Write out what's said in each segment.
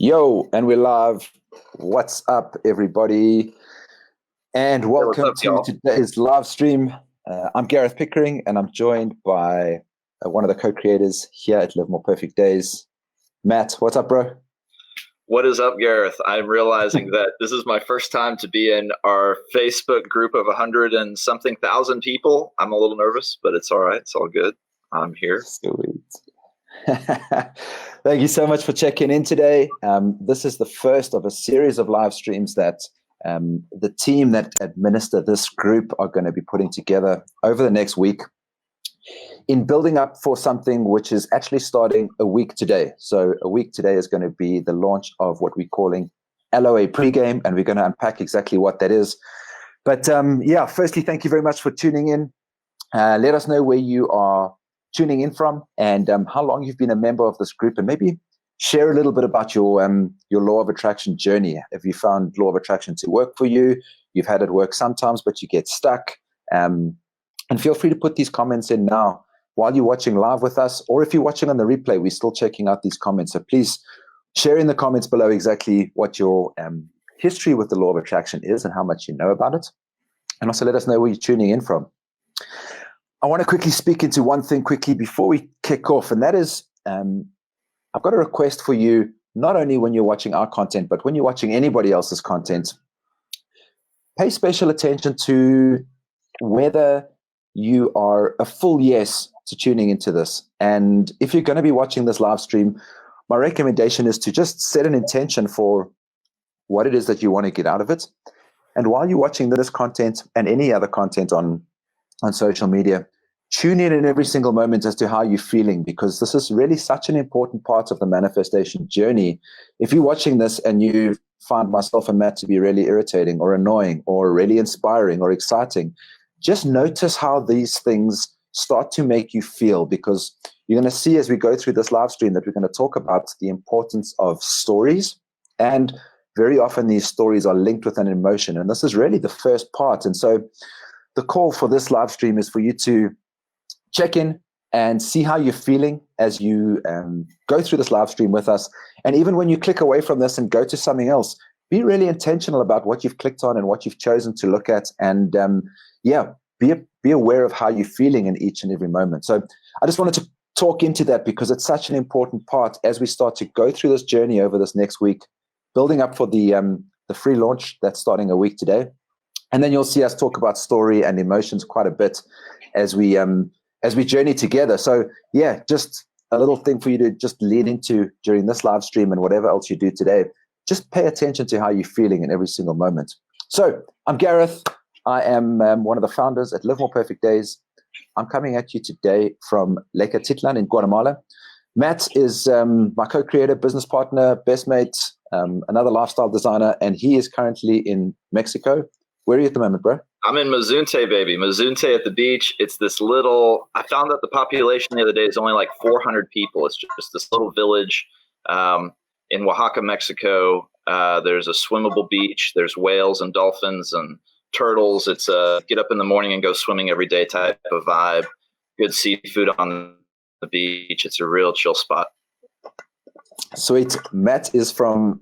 Yo, and we're live. What's up, everybody? And what's welcome up, to y'all? today's live stream. I'm Gareth Pickering, and I'm joined by one of the co-creators here at Live More Perfect Days, Matt. What's up, bro? What is up, Gareth? I'm realizing that this is my first time to be in our Facebook group of 100 and something thousand people. I'm a little nervous, but it's all right. It's all good. I'm here. Sweet. Thank you so much for checking in today. This is the first of a series of live streams that the team that administer this group are going to be putting together over the next week in building up for something which is actually starting a week today. So a week today is going to be the launch of what we're calling LOA Pregame, and we're going to unpack exactly what that is. But yeah, firstly, thank you very much for tuning in. Let us know where you are tuning in from and how long you've been a member of this group, and maybe share a little bit about your law of attraction journey. If you found law of attraction to work for you, you've had it work sometimes, but you get stuck. And feel free to put these comments in now while you're watching live with us, or if you're watching on the replay, we're still checking out these comments. So please share in the comments below exactly what your history with the law of attraction is and how much you know about it. And also let us know where you're tuning in from. I want to quickly speak into one thing quickly before we kick off, and that is I've got a request for you, not only when you're watching our content, but when you're watching anybody else's content. Pay special attention to whether you are a full yes to tuning into this. And if you're going to be watching this live stream, my recommendation is to just set an intention for what it is that you want to get out of it. And while you're watching this content and any other content on social media, tune in every single moment as to how you're feeling, because this is really such an important part of the manifestation journey. If you're watching this and you find myself and Matt to be really irritating or annoying or really inspiring or exciting, just notice how these things start to make you feel, because you're going to see as we go through this live stream that we're going to talk about the importance of stories. And very often these stories are linked with an emotion. And this is really the first part. And so the call for this live stream is for you to check in and see how you're feeling as you go through this live stream with us. And even when you click away from this and go to something else, be really intentional about what you've clicked on and what you've chosen to look at. And be aware of how you're feeling in each and every moment. So I just wanted to talk into that because it's such an important part as we start to go through this journey over this next week, building up for the free launch that's starting a week today. And then you'll see us talk about story and emotions quite a bit as we journey together. So yeah, just a little thing for you to just lean into during this live stream and whatever else you do today. Just pay attention to how you're feeling in every single moment. So I'm Gareth. I am one of the founders at Live More Perfect Days. I'm coming at you today from Lake Atitlan in Guatemala. Matt is my co-creator, business partner, best mate, another lifestyle designer, and he is currently in Mexico. Where are you at the moment, bro? I'm in Mazunte, baby. Mazunte at the beach. It's this little, I found out the population the other day is only like 400 people. It's just this little village in Oaxaca, Mexico. There's a swimmable beach. There's whales and dolphins and turtles. It's a get up in the morning and go swimming every day type of vibe. Good seafood on the beach. It's a real chill spot. Sweet. Matt is from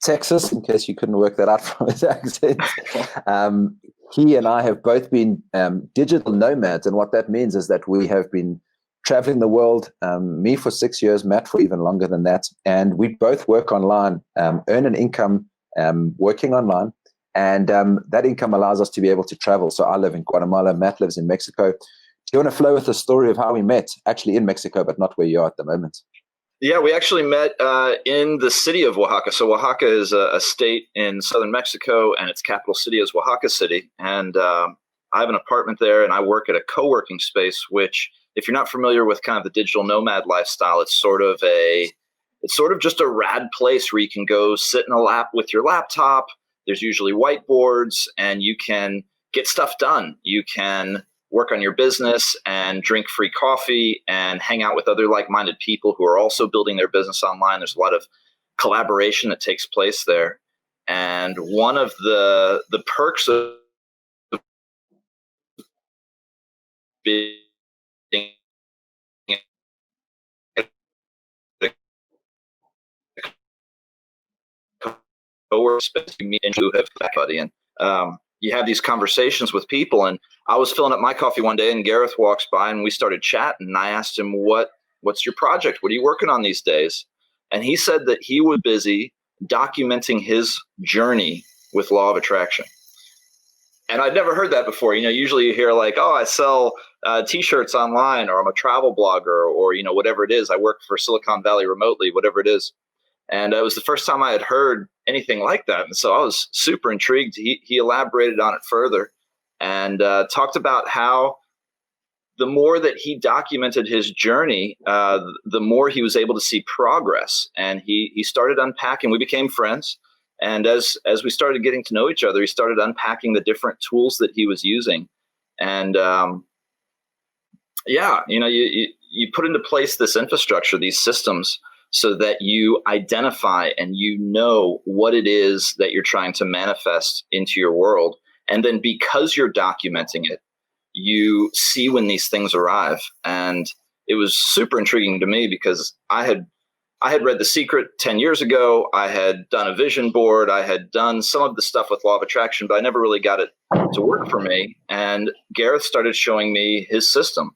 Texas, in case you couldn't work that out from his accent. He and I have both been digital nomads, and what that means is that we have been traveling the world, me for 6 years, Matt for even longer than that, and we both work online, earn an income working online, and that income allows us to be able to travel. So I live in Guatemala, Matt lives in Mexico. Do you want to flow with the story of how we met, actually in Mexico, but not where you are at the moment? Yeah, we actually met in the city of Oaxaca. So Oaxaca is a state in southern Mexico, and its capital city is Oaxaca City. And I have an apartment there, and I work at a co-working space, which, if you're not familiar with kind of the digital nomad lifestyle, it's sort of just a rad place where you can go sit in a lap with your laptop. There's usually whiteboards, and you can get stuff done. You can work on your business and drink free coffee and hang out with other like-minded people who are also building their business online. There's a lot of collaboration that takes place there. And one of the perks of being coworkers you meet and who have that buddy. And you have these conversations with people. And I was filling up my coffee one day and Gareth walks by and we started chatting. And I asked him, what's your project? What are you working on these days? And he said that he was busy documenting his journey with law of attraction. And I'd never heard that before. Usually you hear like, oh, I sell T-shirts online, or I'm a travel blogger, or, whatever it is. I work for Silicon Valley remotely, whatever it is. And it was the first time I had heard anything like that. And so I was super intrigued. He elaborated on it further and talked about how the more that he documented his journey, the more he was able to see progress. And he started unpacking. We became friends. And as we started getting to know each other, he started unpacking the different tools that he was using. And you put into place this infrastructure, these systems, so that you identify and what it is that you're trying to manifest into your world. And then because you're documenting it, you see when these things arrive. And it was super intriguing to me because I had read The Secret 10 years ago. I had done a vision board. I had done some of the stuff with law of attraction, but I never really got it to work for me. And Gareth started showing me his system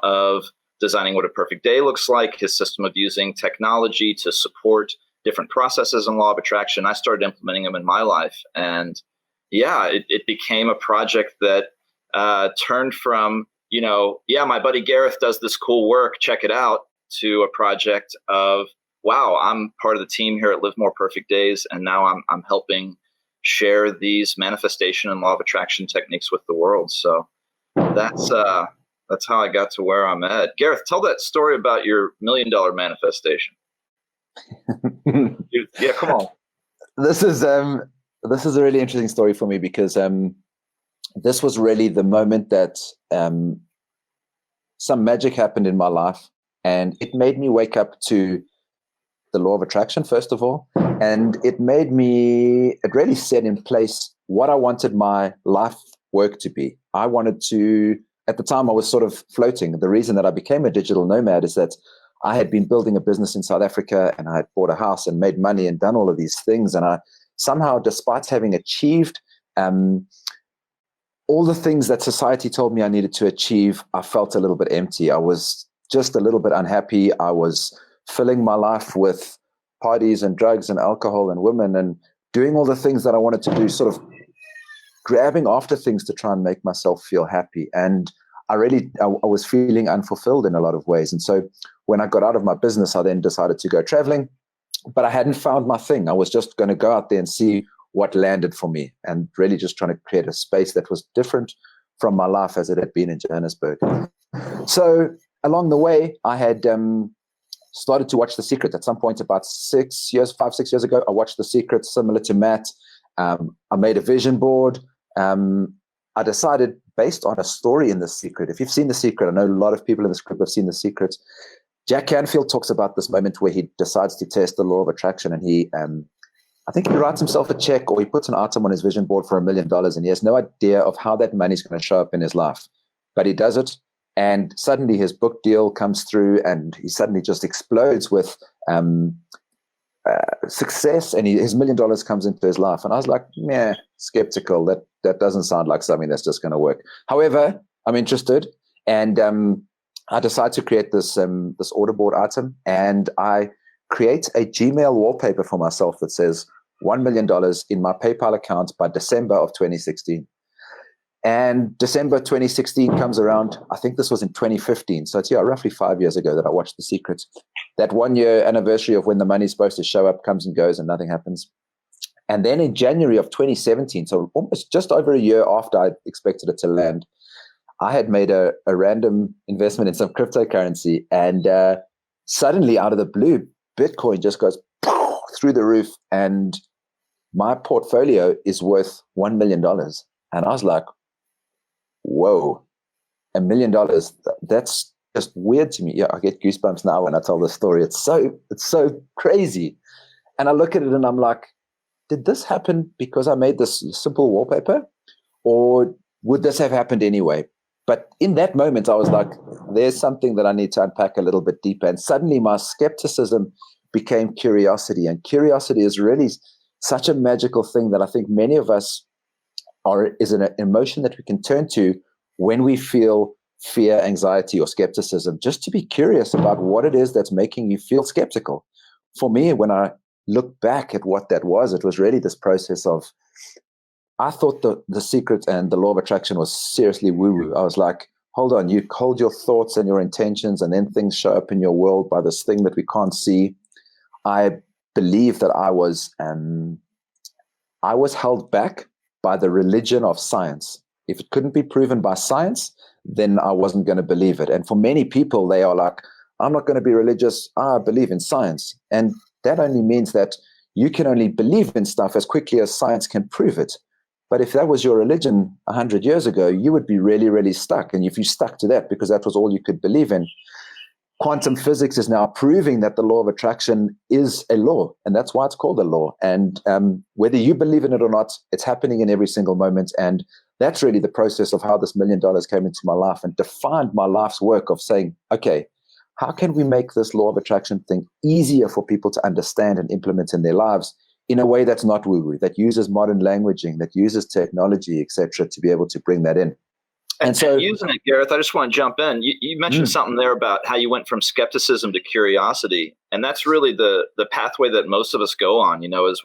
of designing what a perfect day looks like, his system of using technology to support different processes in law of attraction. I started implementing them in my life. And it became a project that turned from, my buddy Gareth does this cool work, check it out, to a project of, wow, I'm part of the team here at Live More Perfect Days, and now I'm helping share these manifestation and law of attraction techniques with the world. So that's how I got to where I'm at. Gareth, tell that story about your $1 million manifestation. Yeah, come on. This is a really interesting story for me because this was really the moment that some magic happened in my life. And it made me wake up to the law of attraction, first of all. And it really set in place what I wanted my life work to be. I wanted to, at the time I was sort of floating. The reason that I became a digital nomad is that I had been building a business in South Africa and I had bought a house and made money and done all of these things. And I somehow, despite having achieved all the things that society told me I needed to achieve, I felt a little bit empty. I was just a little bit unhappy. I was filling my life with parties and drugs and alcohol and women and doing all the things that I wanted to do, sort of grabbing after things to try and make myself feel happy. And I was feeling unfulfilled in a lot of ways. And so when I got out of my business, I then decided to go traveling, but I hadn't found my thing. I was just going to go out there and see what landed for me and really just trying to create a space that was different from my life as it had been in Johannesburg. So along the way, I had started to watch The Secret at some point about 6 years ago. I watched The Secret, similar to Matt. I made a vision board. I decided, based on a story in The Secret, if you've seen The Secret, I know a lot of people in this group have seen The Secret. Jack Canfield talks about this moment where he decides to test the law of attraction, and I think he writes himself a check or he puts an item on his vision board for $1 million, and he has no idea of how that money is going to show up in his life. But he does it. And suddenly his book deal comes through and he suddenly just explodes with success, and his $1 million comes into his life. And I was like, skeptical. That doesn't sound like something that's just going to work. However, I'm interested. And I decide to create this order board item, and I create a Gmail wallpaper for myself that says $1 million in my PayPal account by December of 2016. And December 2016 comes around. I think this was in 2015. So it's roughly 5 years ago that I watched The Secret. That 1 year anniversary of when the money's supposed to show up comes and goes and nothing happens. And then in January of 2017, so almost just over a year after I expected it to land, I had made a random investment in some cryptocurrency. And suddenly out of the blue, Bitcoin just goes through the roof. And my portfolio is worth $1 million. And I was like, whoa, $1 million. That's just weird to me. Yeah, I get goosebumps now when I tell the story. It's so crazy. And I look at it and I'm like, did this happen because I made this simple wallpaper, or would this have happened anyway? But in that moment, I was like, there's something that I need to unpack a little bit deeper. And suddenly my skepticism became curiosity. And curiosity is really such a magical thing that I think many of us is an emotion that we can turn to when we feel fear, anxiety, or skepticism, just to be curious about what it is that's making you feel skeptical. For me, when I look back at what that was, it was really this process of, I thought the secret and the law of attraction was seriously woo-woo. I was like, hold on, you hold your thoughts and your intentions, and then things show up in your world by this thing that we can't see. I believe that I was held back by the religion of science. If it couldn't be proven by science, then I wasn't going to believe it. And for many people, they are like, I'm not going to be religious. I believe in science. And that only means that you can only believe in stuff as quickly as science can prove it. But if that was your religion 100 years ago, you would be really, really stuck. And if you stuck to that because that was all you could believe in, quantum physics is now proving that the law of attraction is a law. And that's why it's called a law. And whether you believe in it or not, it's happening in every single moment. And that's really the process of how this $1 million came into my life and defined my life's work of saying, okay, how can we make this law of attraction thing easier for people to understand and implement in their lives in a way that's not woo-woo, that uses modern languaging, that uses technology, et cetera, to be able to bring that in. And so using it, Gareth, I just want to jump in. You mentioned something there about how you went from skepticism to curiosity. And that's really the pathway that most of us go on, as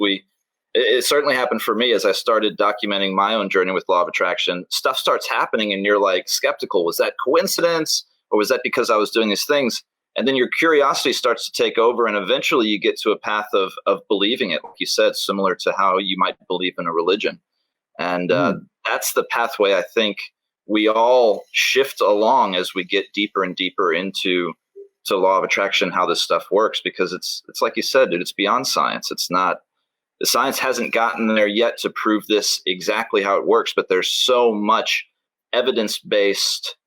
it certainly happened for me as I started documenting my own journey with law of attraction. Stuff starts happening and you're like skeptical. Was that coincidence? Or was that because I was doing these things? And then your curiosity starts to take over, and eventually you get to a path of believing it, like you said, similar to how you might believe in a religion. And that's the pathway I think we all shift along as we get deeper and deeper into law of attraction, how this stuff works, because it's like you said, dude, it's beyond science. It's not, the science hasn't gotten there yet to prove this exactly how it works, but there's so much evidence-based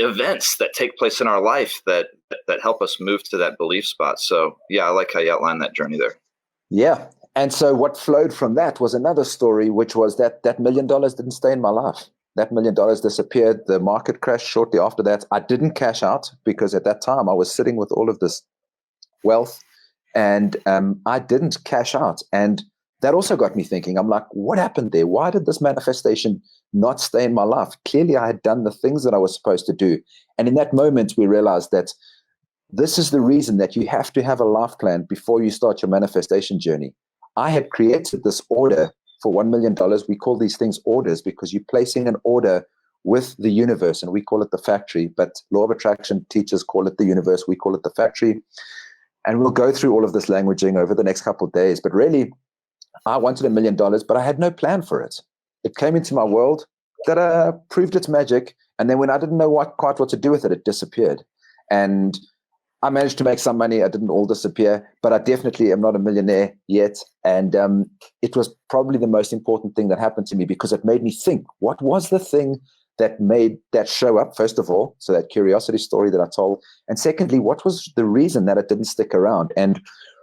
events that take place in our life that help us move to that belief spot. So yeah, I like how you outlined that journey there. Yeah. And so what flowed from that was another story, which was that $1 million didn't stay in my life. That $1 million disappeared. The market crashed shortly after that. I didn't cash out because at that time I was sitting with all of this wealth, and I didn't cash out. And that also got me thinking, I'm like, what happened there? Why did this manifestation not stay in my life? Clearly, I had done the things that I was supposed to do. And in that moment, we realized that this is the reason that you have to have a life plan before you start your manifestation journey. I had created this order for $1 million. We call these things orders because you're placing an order with the universe, and we call it the factory. But law of attraction teachers call it the universe. We call it the factory. And we'll go through all of this languaging over the next couple of days. But really, I wanted $1 million, but I had no plan for it. It came into my world, that proved its magic. And then when I didn't know quite what to do with it, it disappeared. And I managed to make some money. I didn't all disappear, but I definitely am not a millionaire yet. And it was probably the most important thing that happened to me because it made me think, what was the thing that made that show up, first of all? So that curiosity story that I told. And secondly, what was the reason that it didn't stick around? And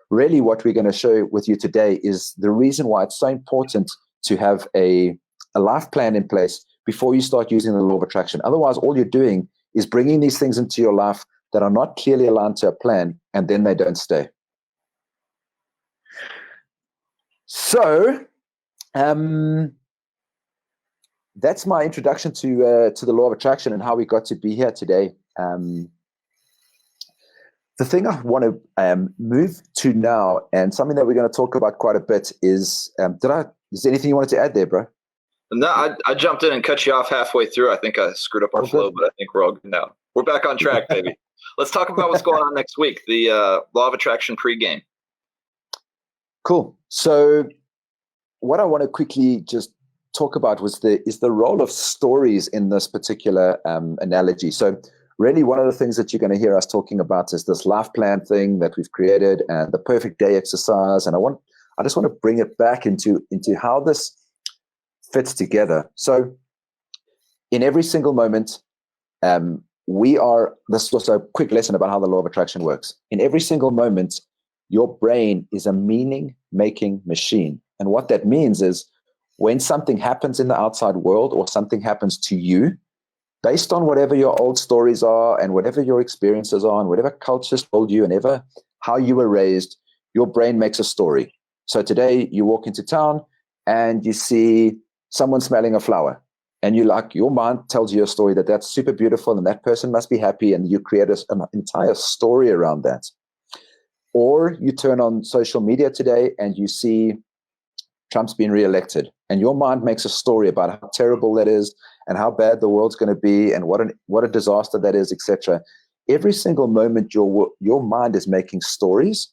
really what we're going to show with you today is the reason why it's so important to have a life plan in place before you start using the law of attraction. Otherwise, all you're doing is bringing these things into your life that are not clearly aligned to a plan, and then they don't stay. So that's my introduction to the law of attraction and how we got to be here today. The thing I want to move to now, and something that we're going to talk about quite a bit, is is there anything you wanted to add there, bro? No, I jumped in and cut you off halfway through. I think I screwed up our flow, but I think we're all good now. We're back on track, baby. Let's talk about what's going on next week, the Law of Attraction pregame. Cool. So what I want to quickly just talk about is the role of stories in this particular analogy. So really one of the things that you're going to hear us talking about is this life plan thing that we've created and the perfect day exercise. And I just want to bring it back into how this fits together. So in every single moment, this is also a quick lesson about how the law of attraction works. In every single moment, your brain is a meaning-making machine. And what that means is when something happens in the outside world or something happens to you, based on whatever your old stories are and whatever your experiences are and whatever cultures told you and how you were raised, your brain makes a story. So today you walk into town and you see someone smelling a flower. And your mind tells you a story that's super beautiful and that person must be happy, and you create an entire story around that. Or you turn on social media today and you see Trump's been reelected, and your mind makes a story about how terrible that is and how bad the world's going to be and what a disaster that is, etc. Every single moment your mind is making stories,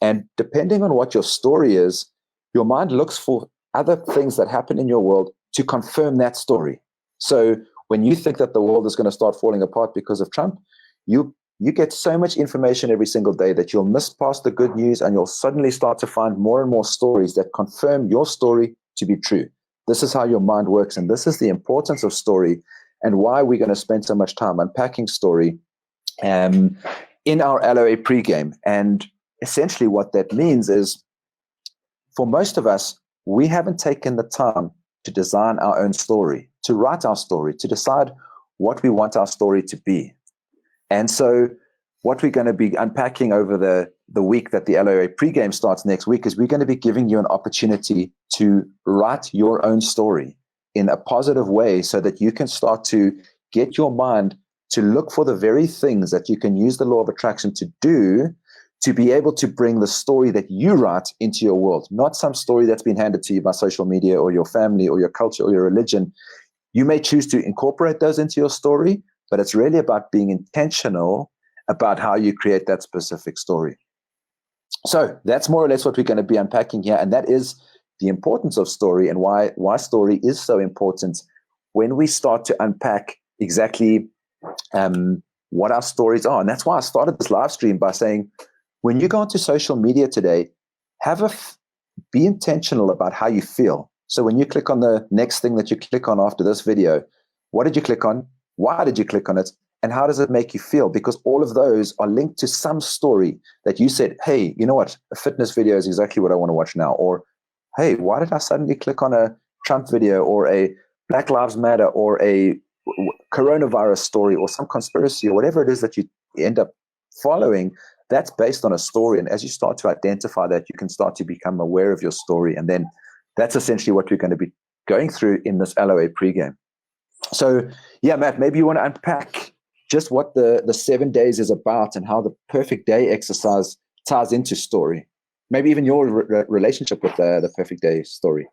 and depending on what your story is, your mind looks for other things that happen in your world to confirm that story. So when you think that the world is going to start falling apart because of Trump, you get so much information every single day that you'll miss past the good news, and you'll suddenly start to find more and more stories that confirm your story to be true. This is how your mind works, and this is the importance of story and why we're going to spend so much time unpacking story in our LOA pregame. And essentially what that means is, for most of us, we haven't taken the time to design our own story, to write our story, to decide what we want our story to be. And so what we're going to be unpacking over the week that the LOA pregame starts next week is we're going to be giving you an opportunity to write your own story in a positive way, so that you can start to get your mind to look for the very things that you can use the law of attraction to do, to be able to bring the story that you write into your world, not some story that's been handed to you by social media or your family or your culture or your religion. You may choose to incorporate those into your story, but it's really about being intentional about how you create that specific story. So that's more or less what we're going to be unpacking here, and that is the importance of story and why story is so important when we start to unpack exactly what our stories are. And that's why I started this live stream by saying, when you go onto social media today, be intentional about how you feel. So when you click on the next thing that you click on after this video, what did you click on? Why did you click on it? And how does it make you feel? Because all of those are linked to some story that you said, hey, you know what? A fitness video is exactly what I want to watch now. Or, hey, why did I suddenly click on a Trump video or a Black Lives Matter or a coronavirus story or some conspiracy or whatever it is that you end up following? That's based on a story. And as you start to identify that, you can start to become aware of your story. And then that's essentially what we're going to be going through in this LOA pregame. So, yeah, Matt, maybe you want to unpack just what the 7 days is about and how the perfect day exercise ties into story. Maybe even your relationship with the perfect day story.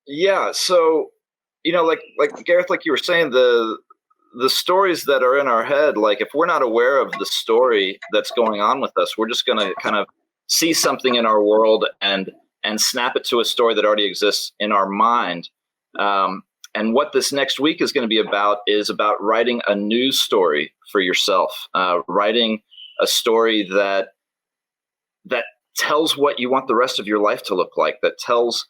Yeah. So, like Gareth, like you were saying, the stories that are in our head, like if we're not aware of the story that's going on with us, we're just going to kind of see something in our world and snap it to a story that already exists in our mind. And what this next week is going to be about is about writing a news story for yourself, writing a story that tells what you want the rest of your life to look like, that tells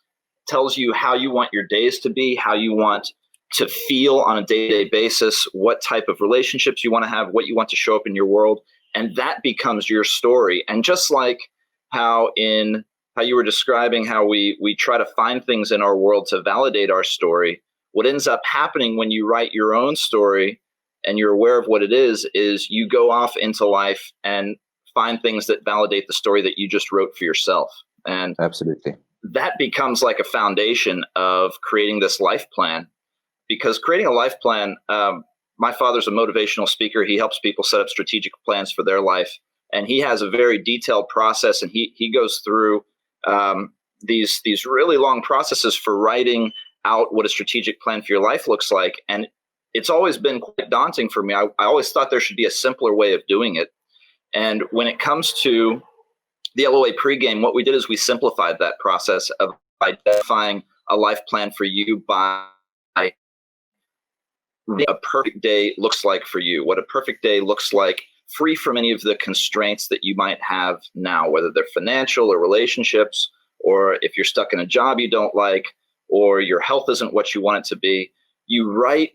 you how you want your days to be, how you want to feel on a day-to-day basis, what type of relationships you want to have, what you want to show up in your world, and that becomes your story. And just like how you were describing how we try to find things in our world to validate our story, what ends up happening when you write your own story and you're aware of what it is you go off into life and find things that validate the story that you just wrote for yourself. And absolutely, that becomes like a foundation of creating this life plan. Because creating a life plan, my father's a motivational speaker. He helps people set up strategic plans for their life. And he has a very detailed process. And he goes through these really long processes for writing out what a strategic plan for your life looks like. And it's always been quite daunting for me. I always thought there should be a simpler way of doing it. And when it comes to the LOA pregame, what we did is we simplified that process of identifying a life plan for you by what a perfect day looks like for you, what a perfect day looks like free from any of the constraints that you might have now, whether they're financial or relationships, or if you're stuck in a job you don't like, or your health isn't what you want it to be. You write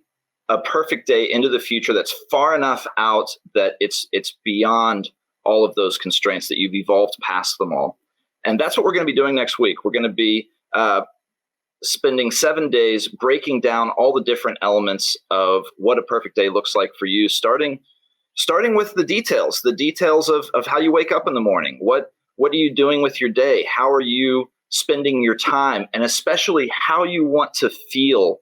a perfect day into the future that's far enough out that it's beyond all of those constraints, that you've evolved past them all. And that's what we're going to be doing next week. We're going to be spending 7 days breaking down all the different elements of what a perfect day looks like for you, starting with the details of how you wake up in the morning. What are you doing with your day? How are you spending your time, and especially how you want to feel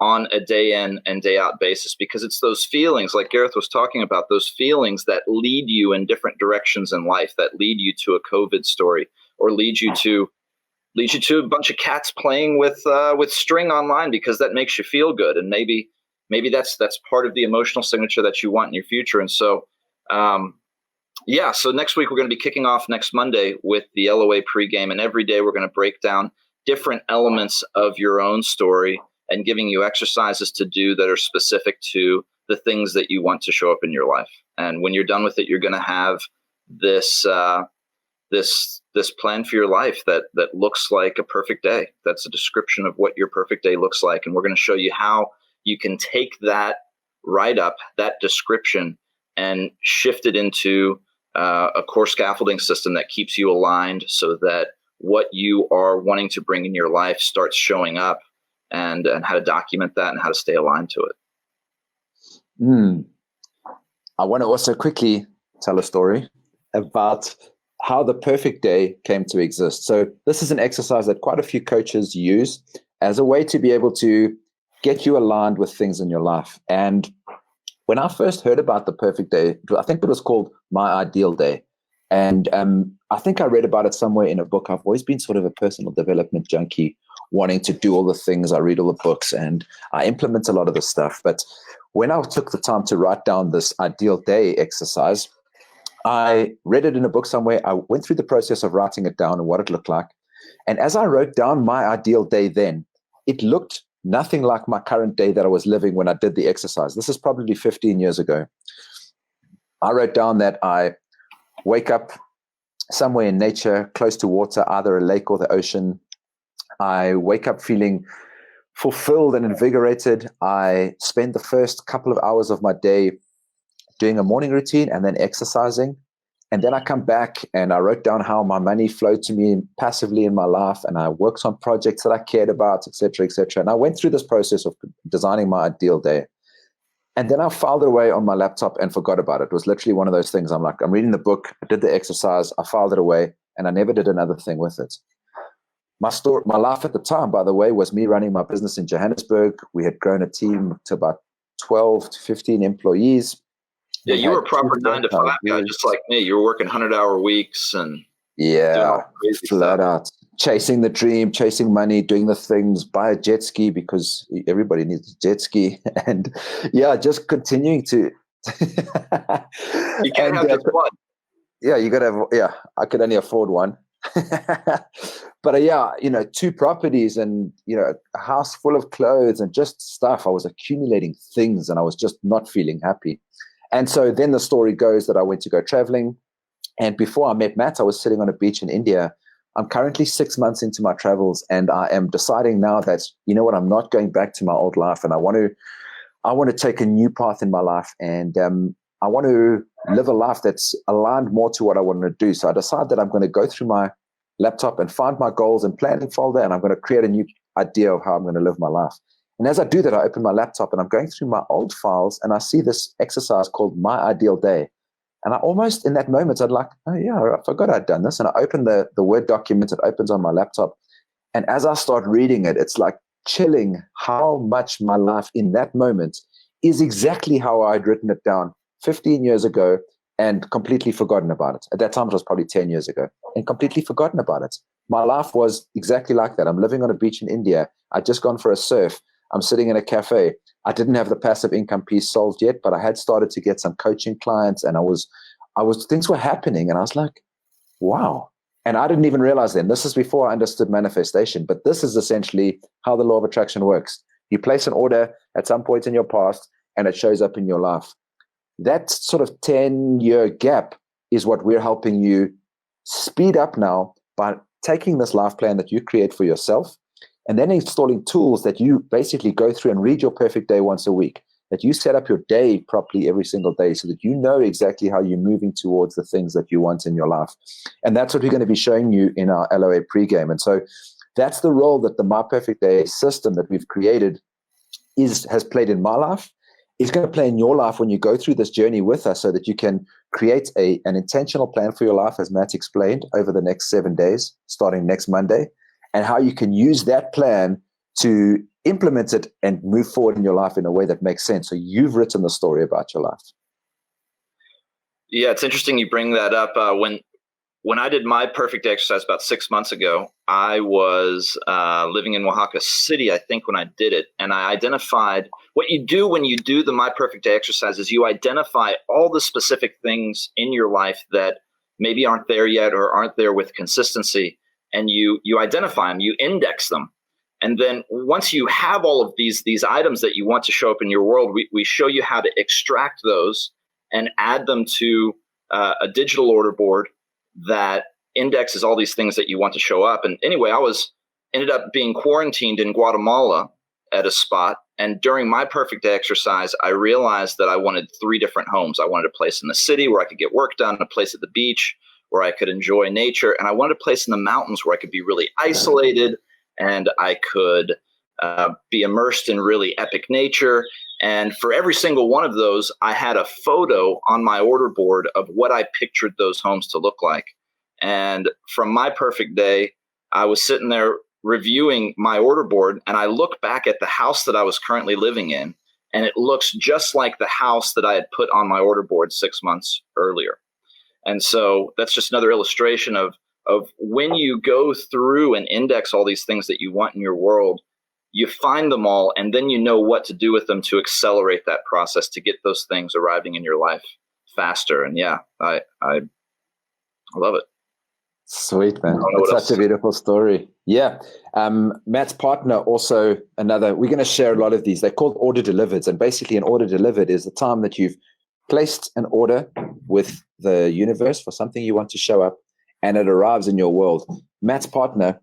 on a day in and day out basis, because it's those feelings, like Gareth was talking about, those feelings that lead you in different directions in life, that lead you to a COVID story, or lead you to a bunch of cats playing with string online because that makes you feel good, and maybe that's part of the emotional signature that you want in your future. And so, so next week we're going to be kicking off next Monday with the LOA pregame, and every day we're going to break down different elements of your own story and giving you exercises to do that are specific to the things that you want to show up in your life. And when you're done with it, you're going to have this plan for your life that looks like a perfect day. That's a description of what your perfect day looks like. And we're going to show you how you can take that write-up, that description, and shift it into a core scaffolding system that keeps you aligned so that what you are wanting to bring in your life starts showing up, and how to document that and how to stay aligned to it. I want to also quickly tell a story about how the perfect day came to exist. So this is an exercise that quite a few coaches use as a way to be able to get you aligned with things in your life. And when I first heard about the perfect day, I think it was called My Ideal Day. And I think I read about it somewhere in a book. I've always been sort of a personal development junkie, wanting to do all the things. I read all the books and I implement a lot of the stuff. But when I took the time to write down this ideal day exercise, I read it in a book somewhere. I went through the process of writing it down and what it looked like. And as I wrote down my ideal day then, it looked nothing like my current day that I was living when I did the exercise. This is probably 15 years ago. I wrote down that I wake up somewhere in nature, close to water, either a lake or the ocean. I wake up feeling fulfilled and invigorated. I spend the first couple of hours of my day doing a morning routine and then exercising. And then I come back and I wrote down how my money flowed to me passively in my life, and I worked on projects that I cared about, et cetera, et cetera. And I went through this process of designing my ideal day. And then I filed it away on my laptop and forgot about it. It was literally one of those things. I'm reading the book, I did the exercise, I filed it away, and I never did another thing with it. My life at the time, by the way, was me running my business in Johannesburg. We had grown a team to about 12 to 15 employees. Yeah, you were a proper 9-to-5 guy, just like me. You were working 100-hour weeks and flat out, chasing the dream, chasing money, doing the things, buy a jet ski because everybody needs a jet ski, and just continuing to. You can't have just one. Yeah, you got to have. I could only afford one. But 2 properties and a house full of clothes and just stuff. I was accumulating things and I was just not feeling happy. And so then the story goes that I went to go traveling. And before I met Matt, I was sitting on a beach in India. I'm currently 6 months into my travels, and I am deciding now that, I'm not going back to my old life, and I want to take a new path in my life, and I want to live a life that's aligned more to what I want to do. So I decide that I'm going to go through my laptop and find my goals and planning folder, and I'm going to create a new idea of how I'm going to live my life. And as I do that, I open my laptop and I'm going through my old files, and I see this exercise called My Ideal Day. And I almost, in that moment, I'd like, oh yeah, I forgot I'd done this. And I open the Word document, it opens on my laptop. And as I start reading it, it's like chilling how much my life in that moment is exactly how I'd written it down 15 years ago and completely forgotten about it. At that time, it was probably 10 years ago and completely forgotten about it. My life was exactly like that. I'm living on a beach in India. I'd just gone for a surf. I'm sitting in a cafe. I didn't have the passive income piece solved yet, but I had started to get some coaching clients, and things were happening, and I was like, wow. And I didn't even realize then. This is before I understood manifestation, but this is essentially how the law of attraction works. You place an order at some point in your past, and it shows up in your life. That sort of 10-year gap is what we're helping you speed up now by taking this life plan that you create for yourself, and then installing tools that you basically go through and read your perfect day once a week, that you set up your day properly every single day so that you know exactly how you're moving towards the things that you want in your life. And that's what we're going to be showing you in our LOA pregame. And so that's the role that the My Perfect Day system that we've created has played in my life. It's going to play in your life when you go through this journey with us, so that you can create an intentional plan for your life, as Matt explained, over the next 7 days, starting next Monday. and how you can use that plan to implement it and move forward in your life in a way that makes sense. So you've written the story about your life. Yeah, it's interesting you bring that up. When I did my perfect exercise about 6 months ago, I was living in Oaxaca City, I think, when I did it. And I identified what you do when you do the My Perfect Day exercise is you identify all the specific things in your life that maybe aren't there yet or aren't there with consistency. And you identify them, you index them. And then once you have all of these items that you want to show up in your world, we show you how to extract those and add them to a digital order board that indexes all these things that you want to show up. And anyway, ended up being quarantined in Guatemala at a spot. And during my perfect day exercise, I realized that I wanted 3 different homes. I wanted a place in the city where I could get work done, a place at the beach where I could enjoy nature, and I wanted a place in the mountains where I could be really isolated and I could be immersed in really epic nature. And for every single one of those, I had a photo on my order board of what I pictured those homes to look like. And from my perfect day, I was sitting there reviewing my order board, and I look back at the house that I was currently living in, and it looks just like the house that I had put on my order board 6 months earlier. And so that's just another illustration of when you go through and index all these things that you want in your world, you find them all, and then you know what to do with them to accelerate that process to get those things arriving in your life faster. And yeah, I love it. Sweet, man. It's such a beautiful story. Yeah. Matt's partner also we're going to share a lot of these. They're called order delivered. And basically an order delivered is the time that you've placed an order with the universe for something you want to show up, and it arrives in your world. Matt's partner,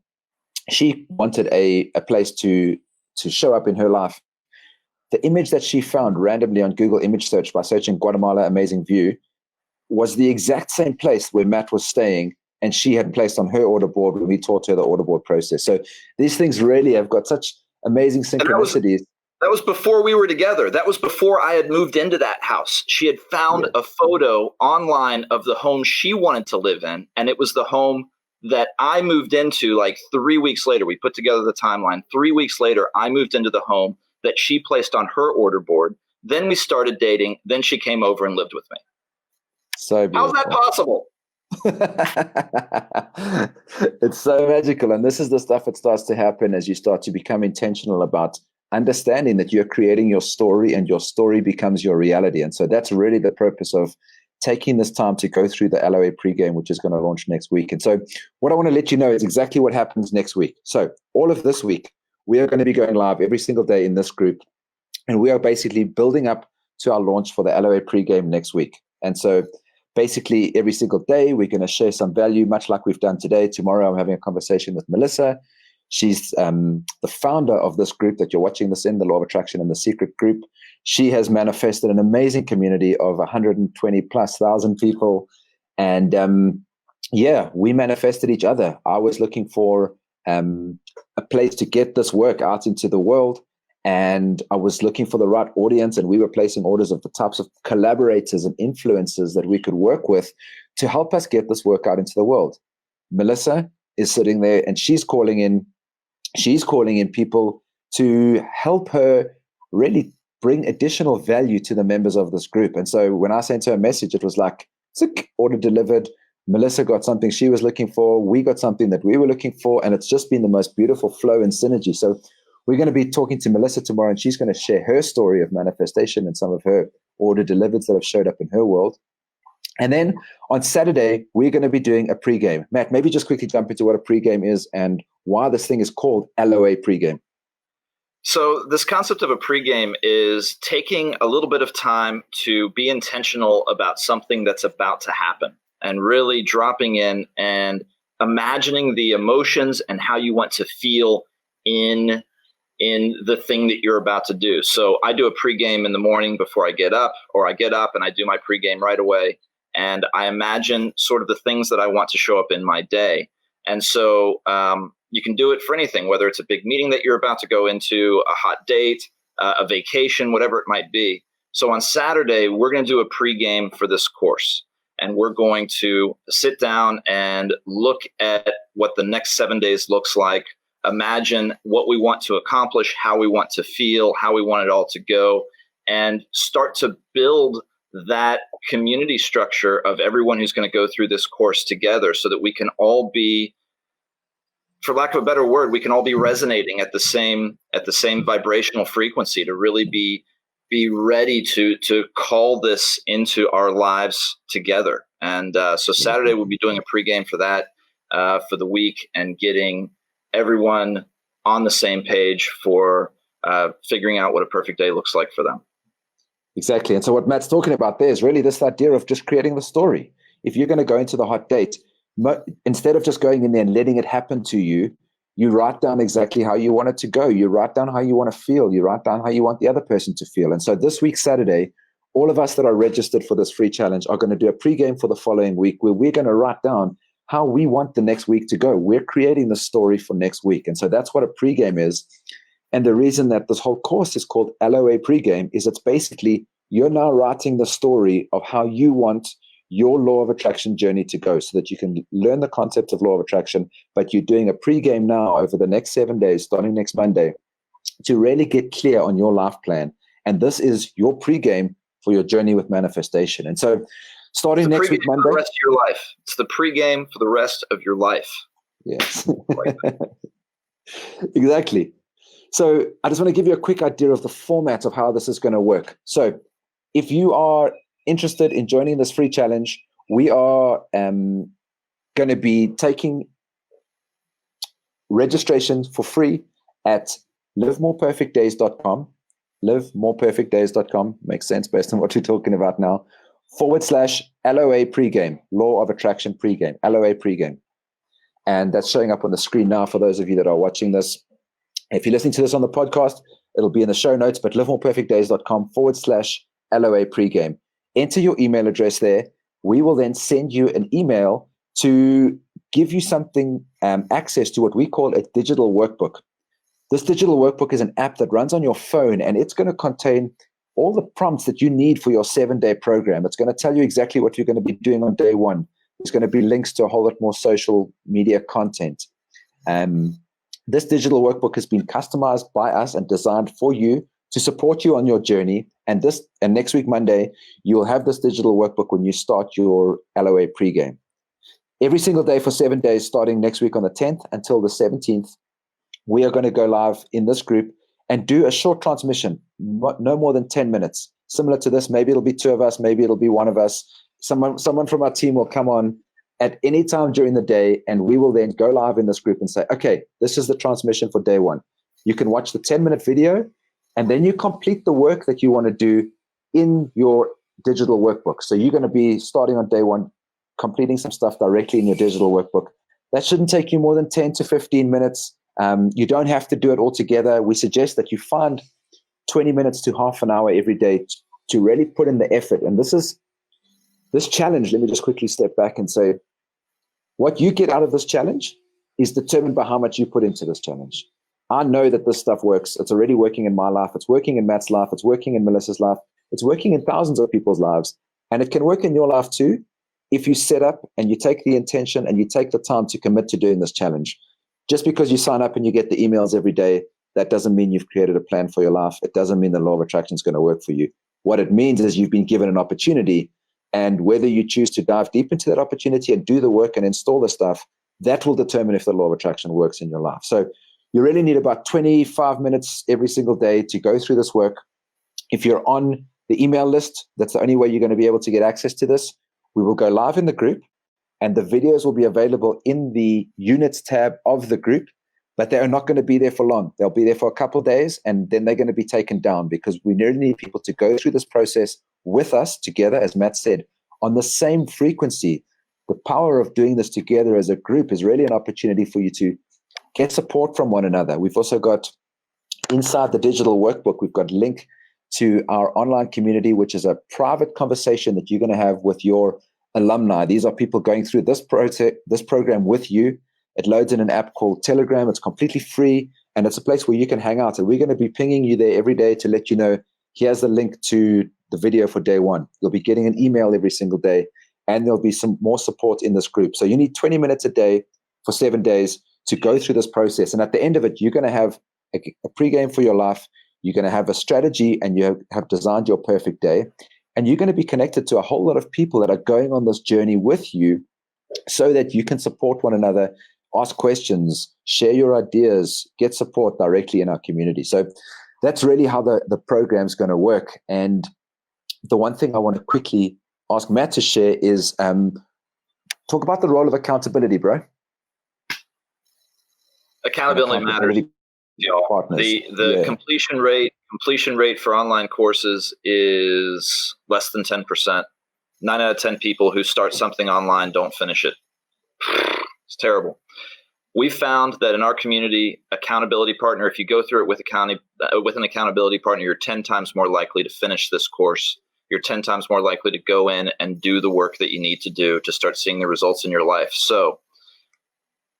she wanted a place to show up in her life. The image that she found randomly on Google image search by searching Guatemala amazing view was the exact same place where Matt was staying, and she had placed on her order board when we taught her the order board process. So these things really have got such amazing synchronicities. That was before we were together. That was before I had moved into that house. She had found a photo online of the home she wanted to live in, and it was the home that I moved into like 3 weeks later. We put together the timeline. 3 weeks later, I moved into the home that she placed on her order board. Then we started dating. Then she came over and lived with me. So beautiful. How's that possible? It's so magical. And this is the stuff that starts to happen as you start to become intentional about understanding that you're creating your story, and your story becomes your reality. And so that's really the purpose of taking this time to go through the LOA Pregame, which is going to launch next week. And so what I want to let you know is exactly what happens next week. So all of this week, we are going to be going live every single day in this group. And we are basically building up to our launch for the LOA Pregame next week. And so basically every single day, we're going to share some value, much like we've done today. Tomorrow, I'm having a conversation with Melissa. She's the founder of this group that you're watching this in, the Law of Attraction and the Secret Group. She has manifested an amazing community of 120,000+ people. And we manifested each other. I was looking for a place to get this work out into the world. And I was looking for the right audience, and we were placing orders of the types of collaborators and influencers that we could work with to help us get this work out into the world. Melissa is sitting there, and she's calling in people to help her really bring additional value to the members of this group. And so when I sent her a message, it was like, order delivered. Melissa got something she was looking for. We got something that we were looking for. And it's just been the most beautiful flow and synergy. So we're going to be talking to Melissa tomorrow, and she's going to share her story of manifestation and some of her order delivered that have showed up in her world. And then on Saturday, we're going to be doing a pregame. Matt, maybe just quickly jump into what a pregame is and why this thing is called LOA Pregame. So this concept of a pregame is taking a little bit of time to be intentional about something that's about to happen, and really dropping in and imagining the emotions and how you want to feel in the thing that you're about to do. So I do a pregame in the morning before I get up, or I get up and I do my pregame right away. And I imagine sort of the things that I want to show up in my day. And so you can do it for anything, whether it's a big meeting that you're about to go into, a hot date, a vacation, whatever it might be. So on Saturday, we're going to do a pregame for this course. And we're going to sit down and look at what the next 7 days looks like. imagine what we want to accomplish, how we want to feel, how we want it all to go, and start to build that community structure of everyone who's going to go through this course together, so that we can all be, for lack of a better word, we can all be resonating at the same vibrational frequency, to really be ready to call this into our lives together. And so Saturday we'll be doing a pregame for that for the week, and getting everyone on the same page for figuring out what a perfect day looks like for them. Exactly. And so what Matt's talking about there is really this idea of just creating the story. If you're going to go into the hot date, instead of just going in there and letting it happen to you, you write down exactly how you want it to go. You write down how you want to feel. You write down how you want the other person to feel. And so this week, Saturday, all of us that are registered for this free challenge are going to do a pregame for the following week, where we're going to write down how we want the next week to go. We're creating the story for next week. And so that's what a pregame is. And the reason that this whole course is called LOA Pregame is it's basically you're now writing the story of how you want your law of attraction journey to go, so that you can learn the concept of law of attraction, but you're doing a pregame now over the next 7 days, starting next Monday, to really get clear on your life plan. And this is your pregame for your journey with manifestation. And so starting next week, Monday. For the rest of your life. It's the pregame for the rest of your life. Yes. Exactly. So I just want to give you a quick idea of the format of how this is going to work. So if you are interested in joining this free challenge, we are going to be taking registration for free at livemoreperfectdays.com. livemoreperfectdays.com, makes sense based on what we're talking about now, /LOA Pregame, Law of Attraction Pregame, LOA Pregame. And that's showing up on the screen now for those of you that are watching this. If you're listening to this on the podcast, it'll be in the show notes, but livemoreperfectdays.com /LOA Pregame. Enter your email address there. We will then send you an email to give you something, access to what we call a digital workbook. This digital workbook is an app that runs on your phone, and it's going to contain all the prompts that you need for your 7-day program. It's going to tell you exactly what you're going to be doing on day one. There's going to be links to a whole lot more social media content. This digital workbook has been customized by us and designed for you to support you on your journey. And next week, Monday, you will have this digital workbook when you start your LOA pregame. Every single day for 7 days, starting next week on the 10th until the 17th, we are going to go live in this group and do a short transmission, no more than 10 minutes. Similar to this, maybe it'll be 2 of us, maybe it'll be 1 of us. Someone from our team will come on at any time during the day, and we will then go live in this group and say, okay, this is the transmission for day 1. You can watch the 10-minute video, and then you complete the work that you want to do in your digital workbook. So you're going to be starting on day 1, completing some stuff directly in your digital workbook. That shouldn't take you more than 10 to 15 minutes. You don't have to do it all together. We suggest that you find 20 minutes to half an hour every day to really put in the effort. And this challenge, let me just quickly step back and say, what you get out of this challenge is determined by how much you put into this challenge. I know that this stuff works. It's already working in my life. It's working in Matt's life. It's working in Melissa's life. It's working in thousands of people's lives. And it can work in your life too if you set up and you take the intention and you take the time to commit to doing this challenge. Just because you sign up and you get the emails every day, that doesn't mean you've created a plan for your life. It doesn't mean the law of attraction is going to work for you. What it means is you've been given an opportunity, and whether you choose to dive deep into that opportunity and do the work and install the stuff, that will determine if the law of attraction works in your life. So you really need about 25 minutes every single day to go through this work. If you're on the email list, that's the only way you're going to be able to get access to this. We will go live in the group, and the videos will be available in the units tab of the group, but they are not going to be there for long. They'll be there for a couple of days, and then they're going to be taken down, because we really need people to go through this process with us together, as Matt said, on the same frequency. The power of doing this together as a group is really an opportunity for you to get support from one another. We've also got inside the digital workbook, we've got a link to our online community, which is a private conversation that you're going to have with your alumni. These are people going through this program with you. It loads in an app called Telegram. It's completely free, and it's a place where you can hang out. And we're going to be pinging you there every day to let you know, here's the link to the video for day 1. You'll be getting an email every single day, and there'll be some more support in this group. So you need 20 minutes a day for 7 days to go through this process. And at the end of it, you're going to have a pregame for your life. You're going to have a strategy, and you have designed your perfect day. And you're going to be connected to a whole lot of people that are going on this journey with you so that you can support one another, ask questions, share your ideas, get support directly in our community. So that's really how the program's going to work. And the one thing I want to quickly ask Matt to share is talk about the role of accountability, bro. Accountability matters. The completion rate for online courses is less than 10%. 9 out of 10 people who start something online don't finish it. It's terrible. We found that in our community, accountability partner, if you go through it with an accountability partner, you're 10 times more likely to finish this course. You're 10 times more likely to go in and do the work that you need to do to start seeing the results in your life. So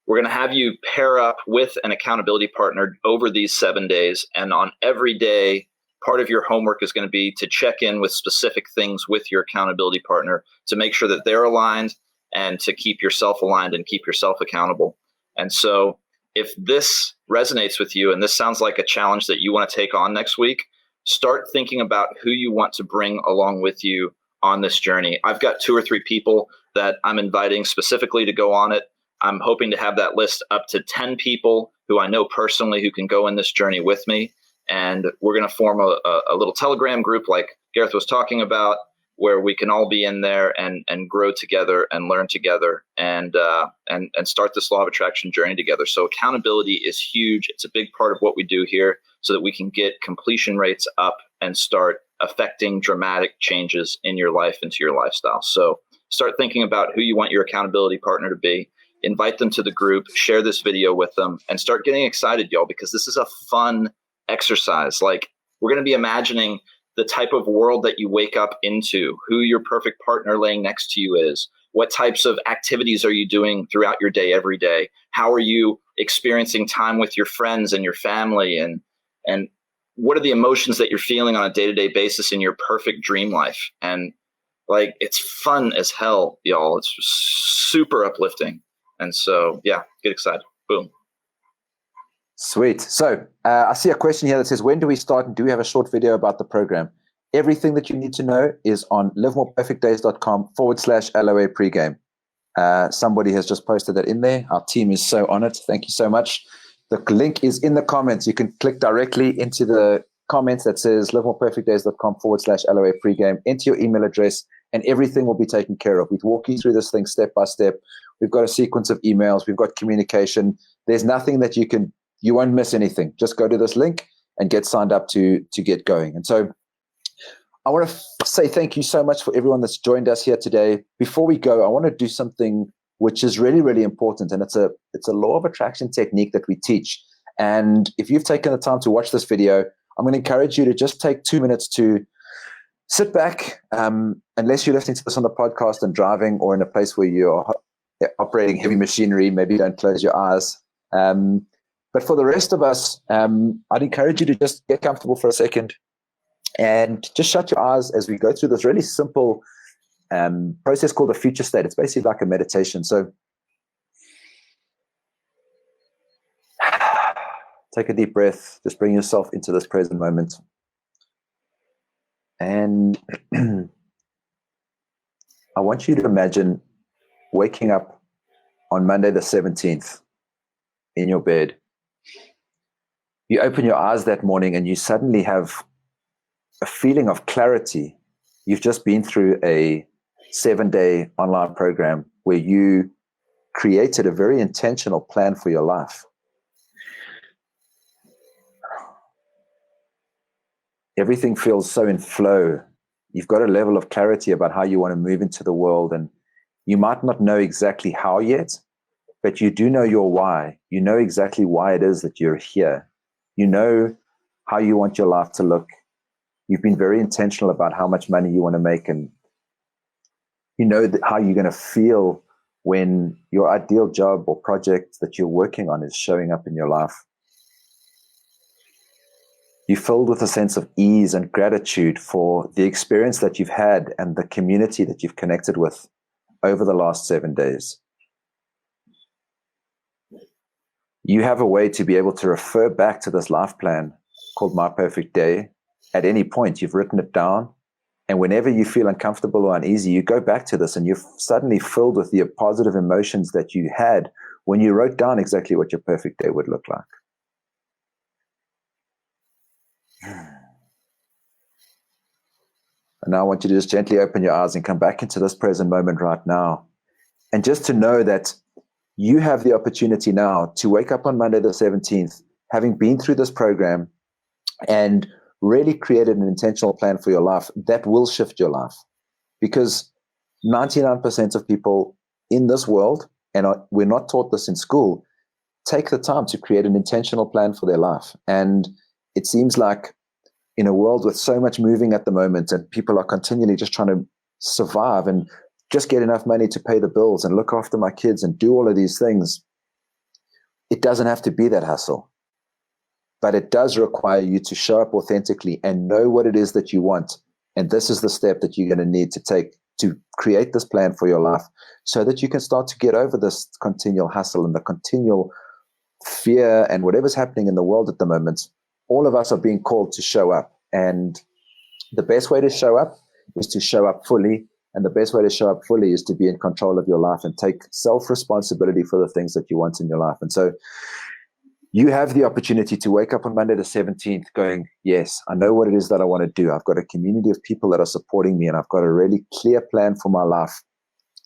we're going to have you pair up with an accountability partner over these 7 days. And on every day, part of your homework is going to be to check in with specific things with your accountability partner to make sure that they're aligned and to keep yourself aligned and keep yourself accountable. And so if this resonates with you and this sounds like a challenge that you want to take on next week, start thinking about who you want to bring along with you on this journey. I've got 2 or 3 people that I'm inviting specifically to go on it. I'm hoping to have that list up to 10 people who I know personally who can go in this journey with me. And we're going to form a little Telegram group like Gareth was talking about, where we can all be in there and grow together and learn together and start this law of attraction journey together. So accountability is huge. It's a big part of what we do here so that we can get completion rates up and start affecting dramatic changes in your life and to your lifestyle. So start thinking about who you want your accountability partner to be. Invite them to the group, share this video with them, and start getting excited, y'all, because this is a fun exercise. Like, we're going to be imagining the type of world that you wake up into, who your perfect partner laying next to you is, what types of activities are you doing throughout your day every day, how are you experiencing time with your friends and your family, and what are the emotions that you're feeling on a day-to-day basis in your perfect dream life. And like, it's fun as hell, y'all. It's super uplifting. And so, yeah, get excited. Boom. Sweet. So I see a question here that says, when do we start, and do we have a short video about the program? Everything that you need to know is on livemoreperfectdays.com/LOA Pregame. Somebody has just posted that in there. Our team is so on it. Thank you so much. The link is in the comments. You can click directly into the comments that says livemoreperfectdays.com/LOA Pregame, enter your email address, and everything will be taken care of. We walk you through this thing step by step. We've got a sequence of emails. We've got communication. There's nothing that you won't miss anything. Just go to this link and get signed up to get going. And so I want to say thank you so much for everyone that's joined us here today. Before we go, I want to do something which is really, really important. And it's a law of attraction technique that we teach. And if you've taken the time to watch this video, I'm going to encourage you to just take 2 minutes to sit back, unless you're listening to this on the podcast and driving or in a place where you are operating heavy machinery, maybe don't close your eyes. But for the rest of us, I'd encourage you to just get comfortable for a second and just shut your eyes as we go through this really simple process called the future state. It's basically like a meditation. So take a deep breath. Just bring yourself into this present moment. And I want you to imagine waking up on Monday the 17th in your bed. You open your eyes that morning and you suddenly have a feeling of clarity. You've just been through a 7-day online program where you created a very intentional plan for your life. Everything feels so in flow. You've got a level of clarity about how you want to move into the world, and you might not know exactly how yet, but you do know your why. You know exactly why it is that you're here. You know how you want your life to look. You've been very intentional about how much money you want to make, and you know how you're going to feel when your ideal job or project that you're working on is showing up in your life. You're filled with a sense of ease and gratitude for the experience that you've had and the community that you've connected with over the last 7 days. you have a way to be able to refer back to this life plan called My Perfect Day at any point. You've written it down. And whenever you feel uncomfortable or uneasy, you go back to this and you're suddenly filled with the positive emotions that you had when you wrote down exactly what your perfect day would look like. And now I want you to just gently open your eyes and come back into this present moment right now. And just to know that you have the opportunity now to wake up on Monday the 17th, having been through this program and really created an intentional plan for your life that will shift your life. Because 99% of people in this world, and we're not taught this in school, take the time to create an intentional plan for their life. And it seems like in a world with so much moving at the moment and people are continually just trying to survive and just get enough money to pay the bills and look after my kids and do all of these things, it doesn't have to be that hustle. But it does require you to show up authentically and know what it is that you want. And this is the step that you're going to need to take to create this plan for your life so that you can start to get over this continual hustle and the continual fear and whatever's happening in the world at the moment. All of us are being called to show up. And the best way to show up is to show up fully. And the best way to show up fully is to be in control of your life and take self-responsibility for the things that you want in your life. And so you have the opportunity to wake up on Monday the 17th going, yes, I know what it is that I want to do. I've got a community of people that are supporting me and I've got a really clear plan for my life.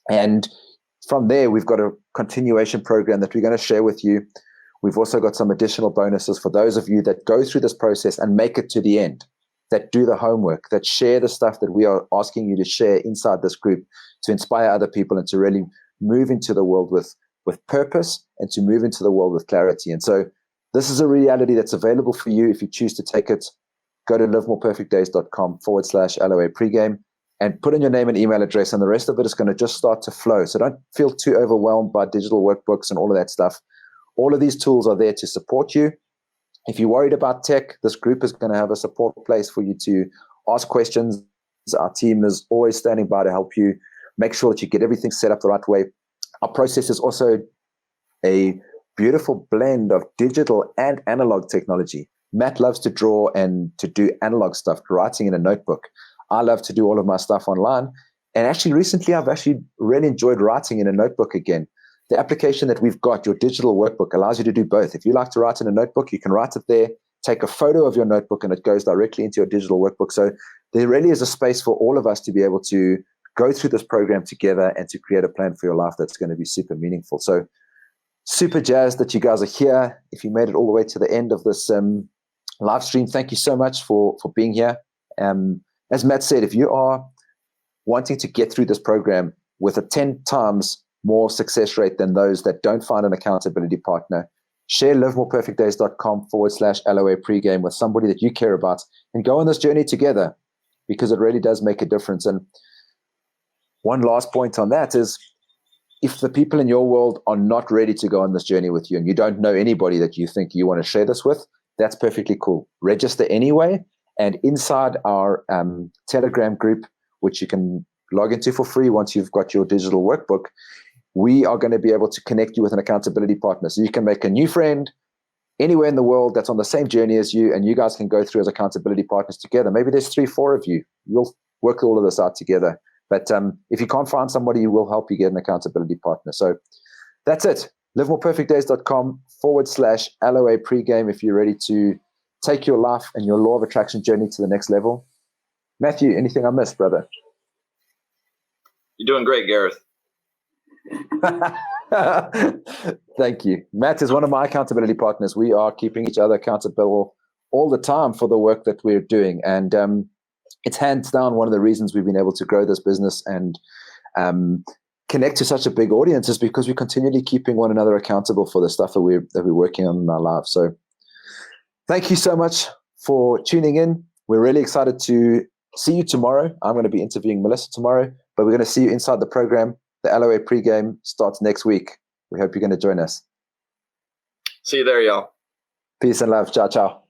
And from there, we've got a continuation program that we're going to share with you. We've also got some additional bonuses for those of you that go through this process and make it to the end, that do the homework, that share the stuff that we are asking you to share inside this group to inspire other people and to really move into the world with purpose and to move into the world with clarity. And so this is a reality that's available for you if you choose to take it. Go to livemoreperfectdays.com/LOA Pregame and put in your name and email address, and the rest of it is going to just start to flow. So don't feel too overwhelmed by digital workbooks and all of that stuff. All of these tools are there to support you. If you're worried about tech, this group is going to have a support place for you to ask questions. Our team is always standing by to help you make sure that you get everything set up the right way. Our process is also a beautiful blend of digital and analog technology. Matt loves to draw and to do analog stuff, writing in a notebook. I love to do all of my stuff online. And actually, recently, I've actually really enjoyed writing in a notebook again. The application that we've got, your digital workbook, allows you to do both. If you like to write in a notebook, you can write it there, take a photo of your notebook, and it goes directly into your digital workbook. So there really is a space for all of us to be able to go through this program together and to create a plan for your life that's going to be super meaningful. So super jazzed that you guys are here. If you made it all the way to the end of this live stream, thank you so much for being here. As Matt said, if you are wanting to get through this program with a 10 times more success rate than those that don't find an accountability partner, share livemoreperfectdays.com/LOA Pregame with somebody that you care about and go on this journey together, because it really does make a difference. And one last point on that is, if the people in your world are not ready to go on this journey with you and you don't know anybody that you think you want to share this with, that's perfectly cool. Register anyway. And inside our Telegram group, which you can log into for free once you've got your digital workbook, we are going to be able to connect you with an accountability partner. So you can make a new friend anywhere in the world that's on the same journey as you, and you guys can go through as accountability partners together. Maybe there's 3-4 of you. You'll work all of this out together. But if you can't find somebody, we'll help you get an accountability partner. So that's it. livemoreperfectdays.com/LOA Pregame if you're ready to take your life and your law of attraction journey to the next level. Matthew, anything I missed, brother? You're doing great, Gareth. Thank you. Matt is one of my accountability partners. We are keeping each other accountable all the time for the work that we're doing. And it's hands down one of the reasons we've been able to grow this business and connect to such a big audience, is because we're continually keeping one another accountable for the stuff that we're working on in our lives. So thank you so much for tuning in. We're really excited to see you tomorrow. I'm going to be interviewing Melissa tomorrow, but we're going to see you inside the program. The LOA Pregame starts next week. We hope you're going to join us. See you there, y'all. Peace and love. Ciao, ciao.